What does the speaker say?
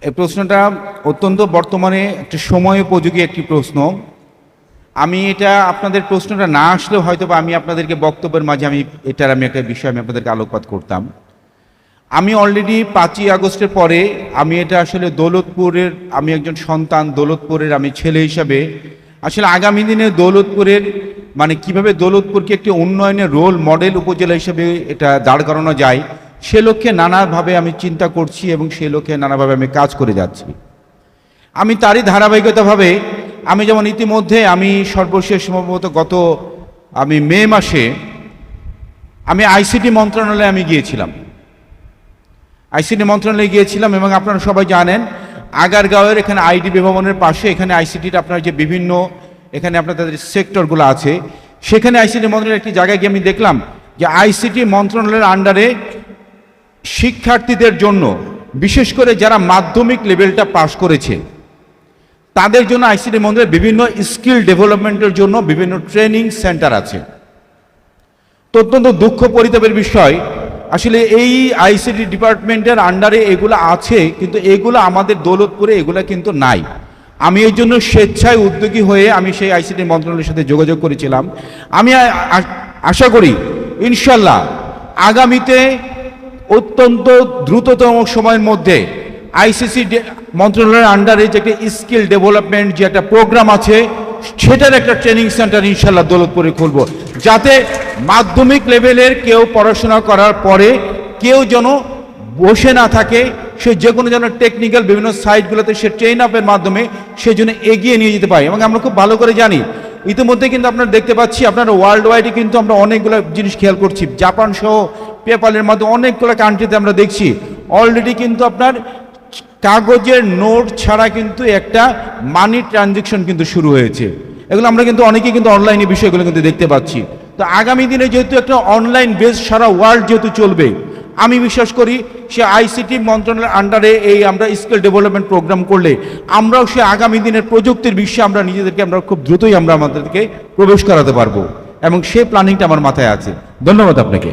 এই প্রশ্নটা অত্যন্ত বর্তমানে একটি সময় উপযোগী একটি প্রশ্ন। আমি এটা আপনাদের প্রশ্নটা না আসলেও হয়তো বা আমি আপনাদেরকে বক্তব্যের মাঝে আমি একটা বিষয় আমি আপনাদেরকে আলোকপাত করতাম। আমি অলরেডি 5ই আগস্টের পরে আমি এটা আসলে দৌলতপুরের, আমি একজন সন্তান, দৌলতপুরের আমি ছেলে হিসাবে আসলে আগামী দিনে দৌলতপুরের মানে কিভাবে দৌলতপুরকে একটি উন্নয়নের রোল মডেল উপজেলা হিসেবে এটা দাঁড় করানো যায় সে লক্ষ্যে নানাভাবে আমি চিন্তা করছি এবং সে লক্ষ্যে নানাভাবে আমি কাজ করে যাচ্ছি। আমি তারই ধারাবাহিকতাভাবে আমি যেমন ইতিমধ্যে আমি সর্বশেষ সম্ভবত আমি মে মাসে আমি আইসিটি মন্ত্রণালয়ে আমি গিয়েছিলাম। আইসিটি মন্ত্রণালয়ে গিয়েছিলাম এবং আপনারা সবাই জানেন আগারগাঁওয়ের এখানে আইডিবি ভবনের পাশে এখানে আইসিটির আপনার যে বিভিন্ন এখানে আপনাদের সেক্টরগুলো আছে সেখানে আইসিটি মন্ত্রণালয়ের একটি জায়গায় গিয়ে আমি দেখলাম যে আইসিটি মন্ত্রণালয়ের আন্ডারে শিক্ষার্থীদের জন্য বিশেষ করে যারা মাধ্যমিক লেভেলটা পাস করেছে তাদের জন্য আইসিটি মন্ত্রণালয়ের বিভিন্ন স্কিল ডেভেলপমেন্টের জন্য বিভিন্ন ট্রেনিং সেন্টার আছে। তো অত্যন্ত দুঃখ পরিতাপের বিষয় আসলে এই আইসিটি ডিপার্টমেন্টের আন্ডারে এগুলো আছে কিন্তু এগুলো আমাদের দৌলতপুরে এগুলো কিন্তু নাই। আমি এই জন্য স্বেচ্ছায় উদ্যোগী হয়ে আমি সেই আইসিটি মন্ত্রণালয়ের সাথে যোগাযোগ করেছিলাম। আমি আশা করি ইনশাল্লাহ আগামীতে অত্যন্ত দ্রুততম সময়ের মধ্যে আইসিসি মন্ত্রণালয়ের আন্ডারে যে একটা স্কিল ডেভেলপমেন্ট যে একটা প্রোগ্রাম আছে সেটার একটা ট্রেনিং সেন্টার ইনশাল্লাহ দৌলতপুরে খুলব, যাতে মাধ্যমিক লেভেলের কেউ পড়াশোনা করার পরে কেউ যেন বসে না থাকে, সে যে কোনো যেন টেকনিক্যাল বিভিন্ন সাইটগুলোতে সে ট্রেন আপের মাধ্যমে সে জন্য এগিয়ে নিয়ে যেতে পারে। এবং আমরা খুব ভালো করে জানি ইতিমধ্যে কিন্তু আপনারা দেখতে পাচ্ছি আপনারা ওয়ার্ল্ড ওয়াইডে কিন্তু আমরা অনেকগুলো জিনিস খেয়াল করছি, জাপান সহ পেপালের মাধ্যমে অনেকগুলো কান্ট্রিতে আমরা দেখছি অলরেডি কিন্তু আপনার কাগজের নোট ছাড়া কিন্তু একটা মানি ট্রানজ্যাকশন কিন্তু শুরু হয়েছে। এগুলো আমরা কিন্তু অনেকেই কিন্তু অনলাইনে বিষয়গুলো কিন্তু দেখতে পাচ্ছি। তো আগামী দিনে যেহেতু একটা অনলাইন বেস সারা ওয়ার্ল্ড যেহেতু চলবে, আমি বিশ্বাস করি সে আইসিটি মন্ত্রণালয়ের আন্ডারে এই আমরা স্কিল ডেভেলপমেন্ট প্রোগ্রাম করলে আমরাও সে আগামী দিনের প্রযুক্তির বিশ্বে আমরা নিজেদেরকে আমরা খুব দ্রুতই আমরা আমাদেরকে প্রবেশ করাতে পারবো এবং সে প্ল্যানিংটা আমার মাথায় আছে। ধন্যবাদ আপনাকে।